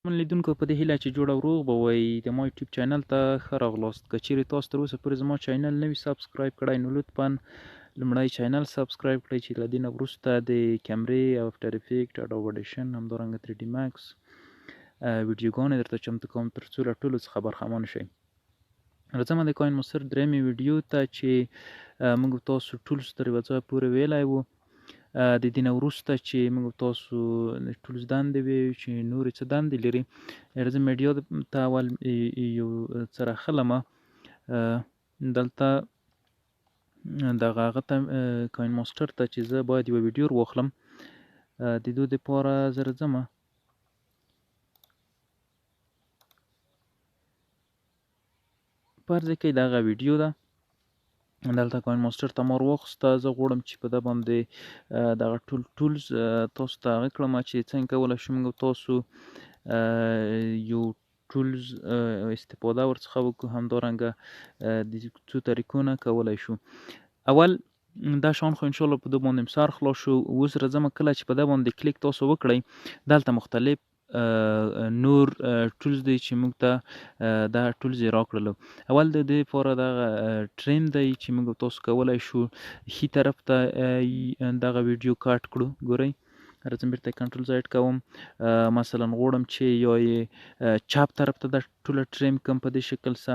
من لیدونکو په دې هیله چې جوړ او روغ به وئ د ما یوټیوب چینل ته ښه راغلاست. که چیرې تاسو تر اوسه پورې زما چینل نه وي سبسکرایب کړی نو لطفا لومړی چینل سبسکرایب کړئ چې له دې نه وروسته د کیمرې او افټر افیکټ اډوب ایډیشن همدارنګه 3D ماکس ویډیوګانې درته چمتو کوم تر څو له ټولو څخه برخمن شئ. راځم د کاین مصر درېیمې ویډیو ته چې موږ تاسو ټولز تر یوه ځایه پورې ویلی وو. د دې نه وروسته چې موږ تاسو ټولز دندې وې چې نورې څه دندې لري. راځم ویډیو ته اول یو څه راخلمه دلته دغه هغه ته کاین ماسټر ته چې زه باید یوه ویډیو واخلم د دې دپاره زه راځمه فرض کړئ دغه ویډیو ده دلته کاین ماسټر ته ما واخیسته. زه غواړم چې په ده باندې دغه ټولز تاسو ته هغه کړم چې څنګه کولی شو موږ تاسو یو ټولز استفاده ورڅخه وکړو، همدارنګه د څو طریقو نه کولی شو. اول دا شان خو انشاءالله په ده باندې سر خلاص شو. اوس راځم کله چې په ده باندې کلیک تاسو وکړئ دلته مختلف نور ټولز دی چې موږ ته دا ټولز یې راکړلو. اول د دې لپاره دغه ټریم دی چې موږ تاسو کولی شو ښي طرف ته دغه ویډیو کاټ کړو. ګورئ راځم بیرته کنټرول زاید کوم، مثلا غواړم چې یا یې چپ طرف ته دا ټوله ټریم کم په دې شکل سه.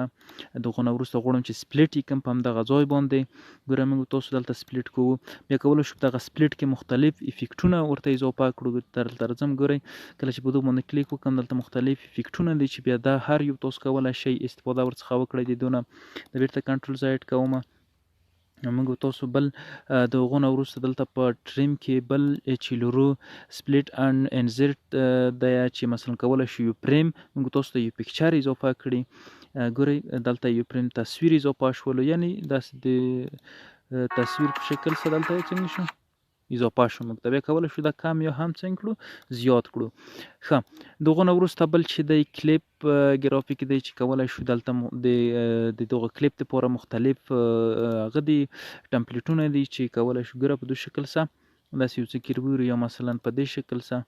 د هغو نه وروسته غواړم چې سپلیټ یې کم په همدغه ځای باندې. ګوره موږ تاسو دلته سپلیټ کوو، بیا کولی شو په دغه سپلیټ کې مختلف افیکټونه ورته اضافه کړو. دلته راځم ګورئ کله چې په دې باندې کلیک وکړم دلته مختلف افیکټونه دي چې بیا دا هر یو تاسو کولی شئ استفاده ورڅخه وکړئ. د دونه د بیرته کنټرول زاید کومه موږ تاسو بل د هغو نه وروسته دلته په ټریم کې بل چې لرو سپلیټ اند انزرټ دی چې مثلا کولی شو یو فریم موږ تاسو ته یو پکچر اضافه کړي. ګورئ دلته یو فریم تصویر اضافه شولو، یعنی داسې د تصویر په شکل سره دلته څنګه شو اضافه شو. موږ ته بیا کولی شو دا کم یا هم څنګه کړو زیات کړو. ښه د هغو نه وروسته بل چې دی کلیپ ګرافیک دی چې کولی شو دلته د دغه کلیپ دپاره مختلف هغه دي ټمپلیټونه دي چې کولی شو ګوره په دې شکل سه داسې یو څه کیربور یا مثلا په دې شکل سه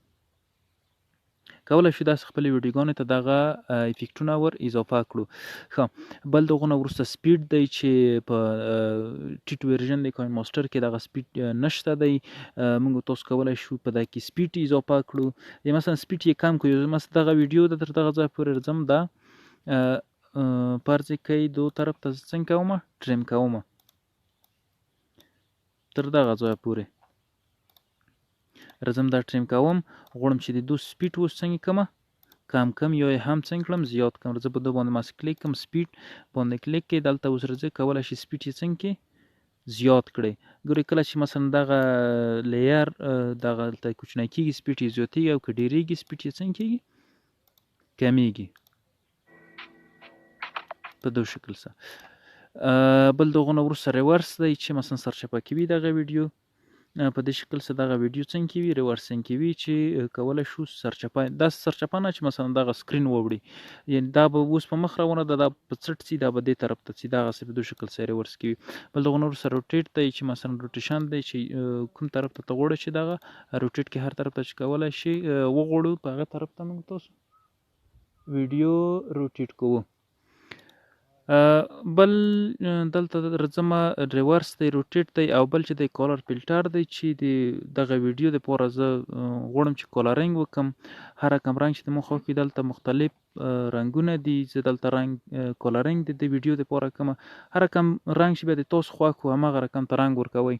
کولی شو داسې خپلې ویډیوګانو ته دغه افیکټونه ور اضافه کړو. ښه بل د هغو نه وروسته سپیډ دی چې په ټیټ ورژن د کاین ماسټر کې دغه سپیډ نشته دی. موږ تاسو کولی شو په دغه کې سپیډ اضافه کړو یا مثلا سپیډ یې کم کړو. مثلا دغه ویډیو د تر دغه ځای پورې راځم دا فرض کړئ دو طرف ته څنګه کومه ټریم کومه تر دغه ځای پورې راځم دا ټریم کوم. غواړم چې د دو سپیډ اوس څنګه کمه کم یا هم څنګه کړم زیات کړم. راځه په دو باندې ماسه کلیک کړم سپیډ باندې کلیک کې دلته اوس راځه کولی شي سپیډ یې څنګه کې زیات کړئ. ګورئ کله چې مثلا دغه لیر دغه دلته کوچنی کېږي سپیډ یې زیاتېږي او که ډېرېږي سپیډ یې څنګه کېږي کمیږي په دو شکل سره. بل د هغو نه وروسته ریورس دی چې مثلا سرچپه کوي دغه ویډیو په دې شکل سره دغه ویډیو څنګه کوي ریورسینګ کوي چې کولی شو سرچپه داسې سرچپه نه چې مثلا دغه سکرین ووړي، یعنې دا به اوس په مخ روانه ده دا په څټ ځي دا به دې طرف ته ځي دغسې په دې شکل سره ریورس کوي. بل د هغو نه وروسته روټیټ دی چې مثلا روټیشن دی چې کوم طرف ته ته غواړئ چې دغه روټیټ کې هر طرف ته چې کولی شي وغواړو په هغه طرف ته موږ تاسو ویډیو روټیټ کوو. بل دلته راځمه ریورس دی روټیټ دی او بل چې دی کالر فلټر دی چې د دغه ویډیو دپاره زه غواړم چې کالرینګ وکړم. هر کم رنګ چې زما خوښ وي دلته مختلف رنګونه دي زه دلته رنګ کالرینګ د ویډیو دپاره کومه. هر کم رنګ چې بیا د تاسو خوښ و همغه رقم ته رنګ ورکوئ،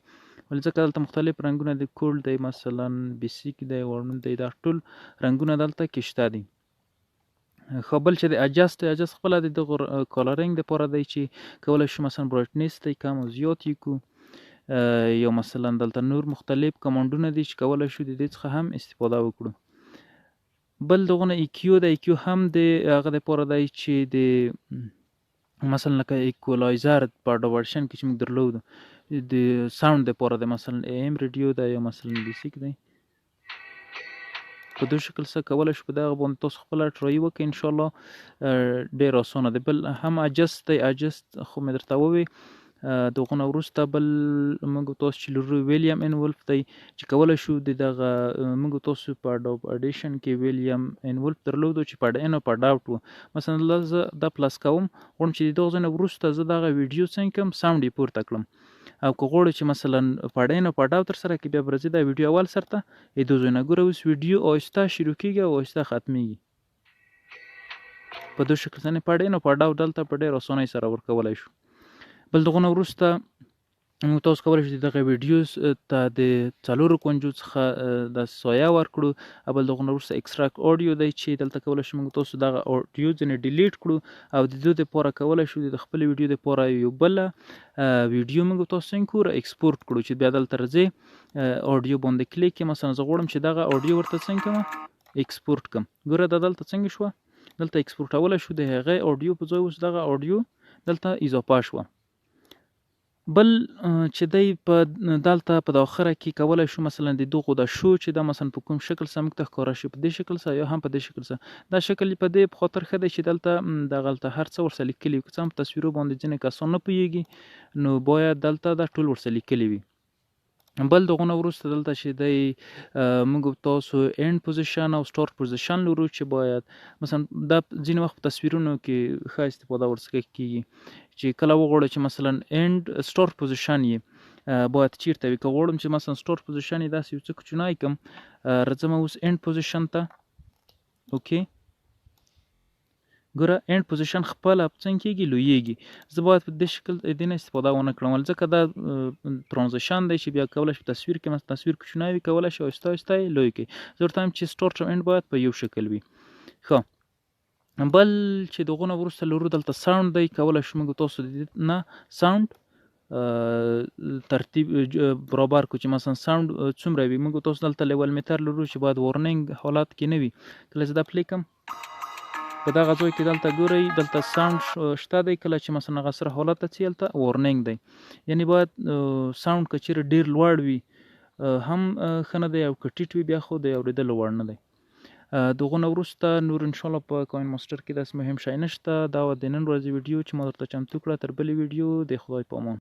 ولې ځکه دلته مختلف رنګونه دي کولډ دی مثلا بیسیک دی وارمن دی دا ټول رنګونه دلته کې شته دي. خو بل چې د اجست خپله د دغه کالرینګ دپاره دی چې کولی شو مثلا برایټنس دی کم او زیات یې کړو یا مثلا دلته نور مختلف کمانډونه دي چې کولی شو د دې څخه هم استفاده وکړو. بل دغه نه ایکیو د ایکیو هم د هغه دپاره دی چې د مثلا لکه ایکولایزر په ډورشن کې چې موږ درلودو د ساوند دپاره دی مثلا ایم ریډیو دی یا مثلا بیسیک دی په دې شکل سره کولی شو په دغه باندې تاسو خپله ټرایي وکړئ انشاءالله ډېر اسانه دی. بل هم اجست دی اجست خو مې درته ووی د هغو نه وروسته بل موږ تاسو چې لرو ویلیام ان ولف دی چې کولی شو د دغه موږ تاسو په اډوب اډیشن کې ویلیام ان ولف درلودو چې په اډ ان او په ډاوټ و. مثلا زه دا پلس کوم غواړم چې د دغه ځای نه وروسته زه دغه ویډیو څنګه کړم ساوند یې پورته کړم او که غواړو چې مثلا په اډ ان او په ډاوټ تر سره کې بیا به راځي دا ویډیو اول سر ته د دو ځای نه ګوره اوس ویډیو آهسته شروع کېږي او آهسته ختمېږي په دو شکل سره په اډ ان او په ډاوټ دلته په ډېر اسانۍ سره ورکولی شو. بل دغه نه وروسته موږ تاسو کولی شو دغه ویډیوز ته د 4 کونجو څخه د سایه ورکړو او بل دغه نه وروسته اکسټراکټ اډیو دی چې دلته کولی شو موږ تاسو دغه اډیو ځینې ډیلیټ کړو او د دې دپاره کولی شو د خپل ویډیو دپاره یو بله ویډیو موږ تاسو څنګه کړو ایکسپورټ کړو چې بیا دلته راځي اډیو باندې کلیک کړئ. مثلا زه غواړم چې دغه اډیو ورته څنګه کړم ایکسپورټ کړم. ګوره دا دلته څنګه شوه دلته ایکسپورټولی شو د هغې اډیو په ځای اوس دغه اډیو دلته اضافه شوه. بل چې دی په دلته په داخره کې کولی شو مثلا د دغو د شو چې دا مثلا په کوم شکل سره موږ ته ښکاره شي په دې شکل سره یا هم په دې شکل سره دا شکل په دې په خاطر ښه دی چې دلته دغلته هر څه ورسره لیکلي وي که څه هم په تصویرو باندې ځینې کسان نه پوهېږي نو باید دلته دا ټول ورسره لیکلي وي. بل دغه نه وروسته دلته چې دی موږ تاسو اینډ پوزیشن او سټارټ پوزیشن لرو چې باید مثلا دا ځینې وخت په تصویرونو کې ښه استفاده ورڅخه کېږي چې کله وغواړو چې مثلا اینډ سټارټ پوزیشن یې باید چیرته وي. که غواړم چې مثلا سټارټ پوزیشن یې داسې یو څه کوچنی کړم راځم اوس اینډ پوزیشن ته اوکې ګوره اینډ پوزیشن خپله څنګه کېږي لویېږي. زه باید په دې شکل دې نه استفاده ونه کړم ځکه دا ترانزیشن دی چې بیا کولی شي تصویر کې مثلا تصویر کوچنی وي کولی شي آهسته آهسته یې لوی کړي. زه ورته وایم چې سټارټ او اینډ باید په یو شکل وي. ښه بل چې دغه نه وروسته لرو دلته ساوند دی کولی شو موږ تاسو د دې نه ساوند ترتیب برابر کړو چې مثلا ساوند څومره وي. موږ تاسو دلته لیول میټر لرو چې باید وارننګ حالت کې نه وي. کله چې دا پلی کړم په دغه ځای کې دلته ګورئ دلته ساوند شته دی کله چې مثلا هغه سره حالت ته ځي هلته وارننګ دی یعنی باید ساوند که چیرې ډېر لوړ وي هم ښه نه دی او که ټیټ وي بیا خو د اورېدلو وړ نه دی. دغه نه وروسته نور انشاءالله په کوین ماسټر کې داسې مهم شی نشته. دا د نن ورځې ویډیو چې ما درته چمتو کړه. تر بلې ویډیو د خدای په امان.